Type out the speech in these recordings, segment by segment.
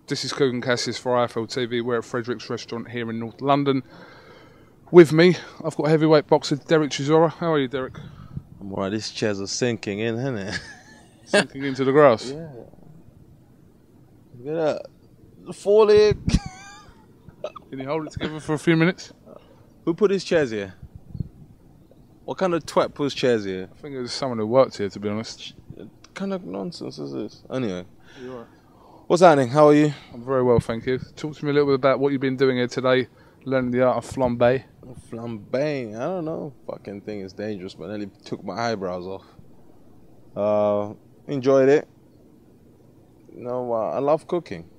This is Coogan Cassius for IFL TV. We're at Frederick's Restaurant here in North London. With me, I've got heavyweight boxer Dereck Chisora. How are you, Dereck? I'm alright. These chairs are sinking in, isn't it? Sinking into the grass. Yeah. Look at that. Falling. Can you hold it together for a few minutes? Who put these chairs here? What kind of twat puts chairs here? I think it was someone who worked here, to be honest. What kind of nonsense is this? Anyway. You're right. What's happening? How are you? I'm very well, thank you. Talk to me a little bit about what you've been doing here today, learning the art of flambe. Flambeing. I don't know. Fucking thing is dangerous, but nearly took my eyebrows off. Enjoyed it. You know, I love cooking.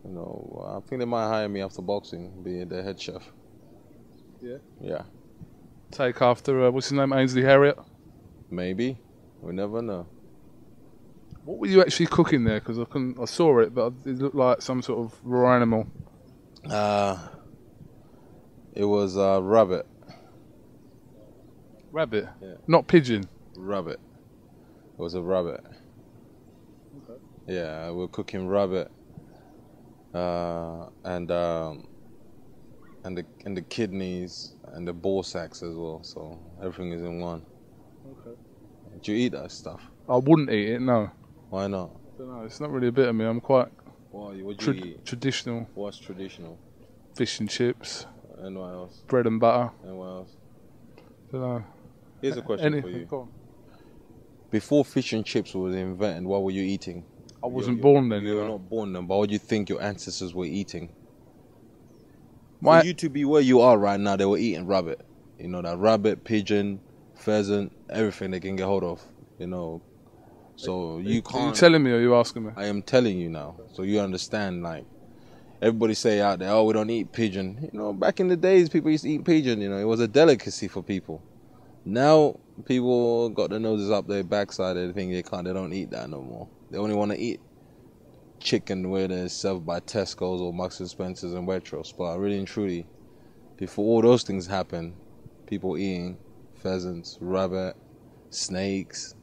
You know, I think they might hire me after boxing, be the head chef. Yeah? Yeah. Take after, what's his name, Ainsley Harriott? Maybe. We never know. What were you actually cooking there? Because I saw it, but it looked like some sort of raw animal. It was rabbit. Rabbit? Yeah. Not pigeon? Rabbit. It was a rabbit. Okay. Yeah, we're cooking rabbit. And the kidneys and the ball sacks as well. So everything is in one. Okay. Do you eat that stuff? I wouldn't eat it, no. Why not? I don't know, it's not really a bit of me. I'm quite What do you eat? traditional. What's traditional? Fish and chips, And what else? bread and butter. And what else? Don't know. Here's a question for you. Go on. Before fish and chips was invented, what were you eating? I wasn't born then. You were not born then, but what do you think your ancestors were eating? My- For you to be where you are right now, they were eating rabbit. You know, that rabbit, pigeon, pheasant, everything they can get hold of. You know, so you can't. Are you telling me or are you asking me? I am telling you now, so you understand. Like everybody say out there, oh, we don't eat pigeon. You know, back in the days, people used to eat pigeon. You know, it was a delicacy for people. Now people got their noses up their backside. They think they can't. They don't eat that no more. They only want to eat chicken where they're served by Tesco's or Marks and Spencer's and Waitrose. But really and truly, before all those things happen, people eating pheasants, rabbit, snakes.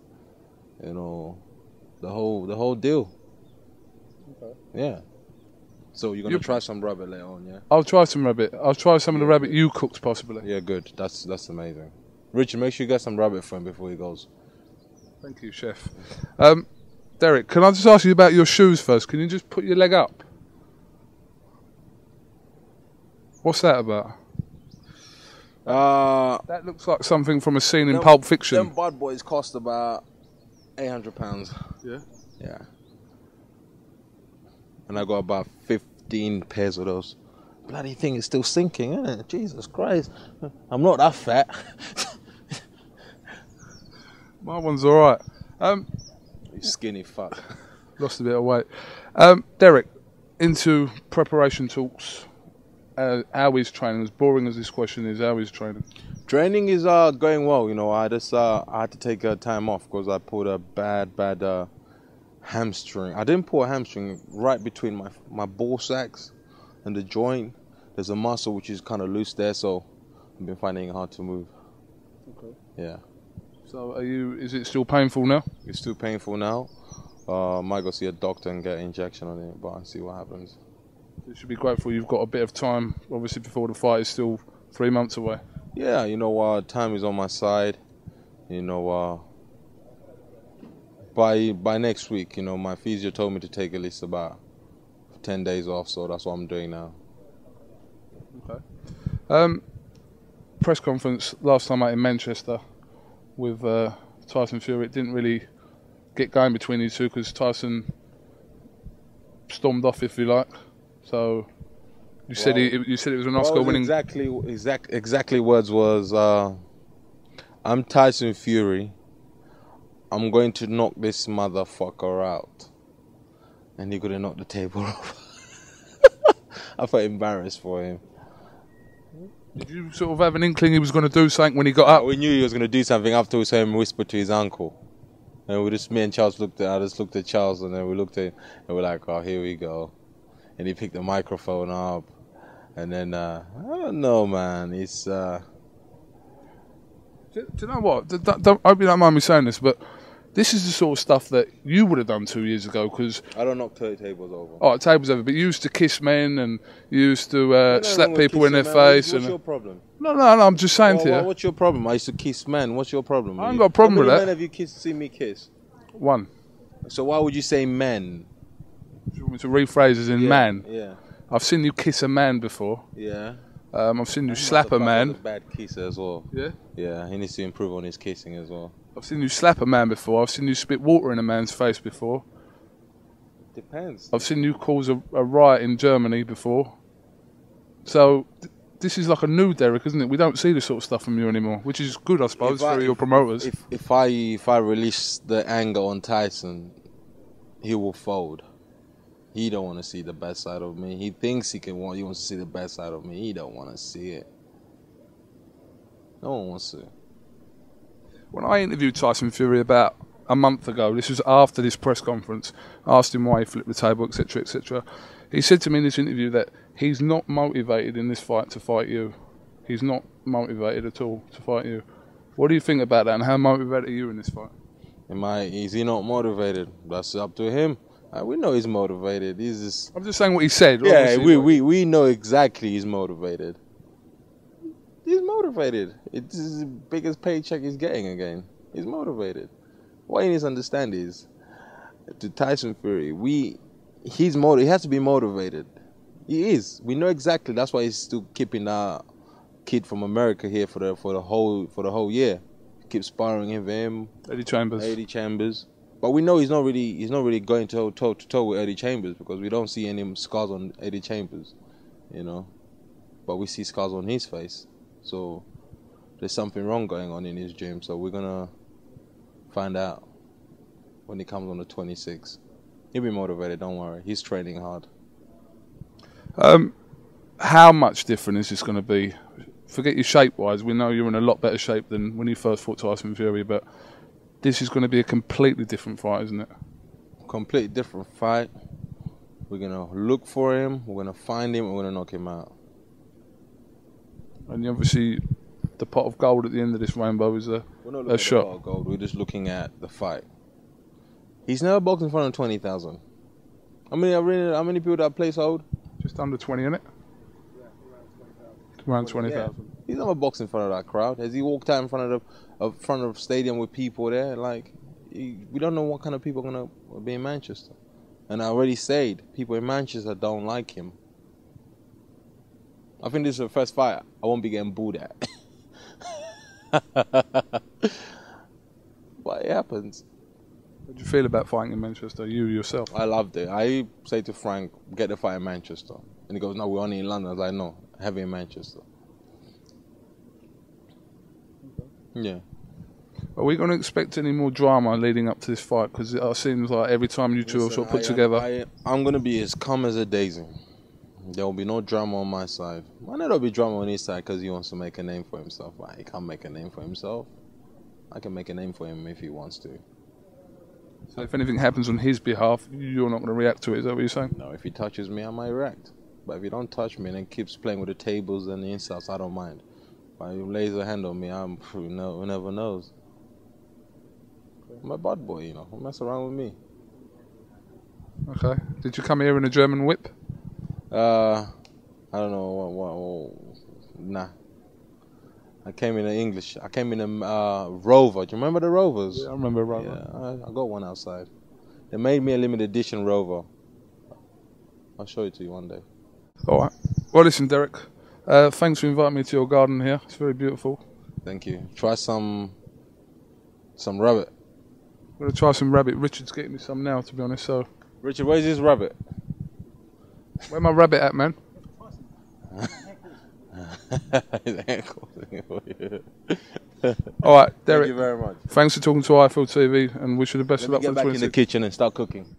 You know, the whole deal. Okay. Yeah. So you're gonna try some rabbit later on, yeah? I'll try some rabbit. I'll try some of the rabbit you cooked, possibly. Yeah, good. That's amazing. Richard, make sure you get some rabbit for him before he goes. Thank you, chef. Dereck, can I just ask you about your shoes first? Can you just put your leg up? What's that about? That looks like something from a scene in Pulp Fiction. Them bad boys cost about £800. Yeah? Yeah. And I got about 15 pairs of those. Bloody thing is still sinking, isn't it? Jesus Christ. I'm not that fat. My one's alright. You skinny fuck. Lost a bit of weight. Dereck, into preparation talks. How is training? As boring as this question is, how is training? Training is going well. You know, I had to take time off because I pulled a bad hamstring. I didn't pull a hamstring right between my ball sacks and the joint. There's a muscle which is kind of loose there, so I've been finding it hard to move. Okay. Yeah. So is it still painful now? It's still painful now. Might go see a doctor and get an injection on it, but I'll see what happens. It should be grateful you've got a bit of time. Obviously, before the fight is still 3 months away. Yeah, you know, time is on my side. You know, by next week, you know, my physio told me to take at least about 10 days off, so that's what I'm doing now. Okay. Press conference last time out in Manchester with Tyson Fury. It didn't really get going between you two because Tyson stormed off, if you like. So you said it was an Oscar-winning. Exactly words was, I'm Tyson Fury. I'm going to knock this motherfucker out. And he couldn't knock the table off. I felt embarrassed for him. Did you sort of have an inkling he was going to do something when he got up? We knew he was going to do something after we saw him whisper to his uncle. And me and Charles I just looked at Charles and then we looked at him and we're like, oh, here we go. And he picked the microphone up. And then, I don't know, man. It's... Do you know what? I hope you don't mind me saying this, but This is the sort of stuff that you would have done 2 years ago because... I don't knock tables over. Oh, tables over. But you used to kiss men and you used to slap people in their face. What's your problem? No, I'm just saying to you. What's your problem? I used to kiss men. What's your problem? I ain't got a problem with that. How many men have you seen me kiss? One. So why would you say men? Do you want me to rephrase as in man? Yeah. I've seen you kiss a man before. Yeah. I've seen you slap a man. He's a bad kisser as well. Yeah? Yeah, he needs to improve on his kissing as well. I've seen you slap a man before. I've seen you spit water in a man's face before. Depends. I've seen you cause a riot in Germany before. So this is like a new Dereck, isn't it? We don't see this sort of stuff from you anymore, which is good, I suppose, for your promoters. If I release the anger on Tyson, he will fold. He don't want to see the best side of me. He thinks he wants to see the best side of me. He don't want to see it. No one wants to. When I interviewed Tyson Fury about a month ago, this was after this press conference, asked him why he flipped the table, etc., etc. He said to me in this interview that he's not motivated in this fight to fight you. He's not motivated at all to fight you. What do you think about that, and how motivated are you in this fight? Is he not motivated? That's up to him. We know he's motivated. He's just... I'm just saying what he said. Yeah, we know exactly he's motivated. He's motivated. It's his biggest paycheck he's getting again. He's motivated. What he needs to understand is, to Tyson Fury, he has to be motivated. He is. We know exactly. That's why he's still keeping our kid from America here for the whole year. Keep sparring with him. Eddie Chambers. But we know he's not really going toe to toe with Eddie Chambers, because we don't see any scars on Eddie Chambers, you know. But we see scars on his face. So there's something wrong going on in his gym. So we're gonna find out when he comes on the 26th. He'll be motivated. Don't worry. He's training hard. How much different is this going to be? Forget your shape-wise. We know you're in a lot better shape than when you first fought Tyson Fury, but this is going to be a completely different fight, isn't it? Completely different fight. We're going to look for him, we're going to find him, and we're going to knock him out. And obviously, the pot of gold at the end of this rainbow is a We're not looking at shot. the pot of gold, we're just looking at the fight. He's never boxed in front of 20,000. How many people that place hold? Just under 20, isn't it? Around 20,000. Yeah. He's never boxed in front of that crowd. Has he walked out in front of the stadium with people there? Like, we don't know what kind of people are going to be in Manchester. And I already said, people in Manchester don't like him. I think this is the first fight I won't be getting booed at. But it happens. How do you feel about fighting in Manchester, you yourself? I loved it. I say to Frank, get the fight in Manchester. And he goes, no, we're only in London. I was like, no, have it in Manchester. Okay. Yeah. Are we going to expect any more drama leading up to this fight? Because it seems like every time you two are sort of put together... I'm going to be as calm as a daisy. There will be no drama on my side. Why not there'll be drama on his side because he wants to make a name for himself? He can't make a name for himself. I can make a name for him if he wants to. So if anything happens on his behalf, you're not going to react to it, is that what you're saying? No, if he touches me, I might react. But if he don't touch me and then keeps playing with the tables and the insults, I don't mind. But if he lays a hand on me, who never knows. I'm a bad boy, you know. Don't mess around with me. Okay. Did you come here in a German whip? I don't know. Nah. I came in an English. I came in a Rover. Do you remember the Rovers? Yeah, I remember Rover. Yeah, I got one outside. They made me a limited edition Rover. I'll show it to you one day. All right. Well, listen, Dereck. Thanks for inviting me to your garden here. It's very beautiful. Thank you. Try some rabbit. I'm going to try some rabbit. Richard's getting me some now, to be honest. So, Richard, where's his rabbit? Where my rabbit at, man? All right, Dereck. Thank you very much. Thanks for talking to iField TV, and wish you the best of luck for the 26th. Let me get back in the kitchen and start cooking.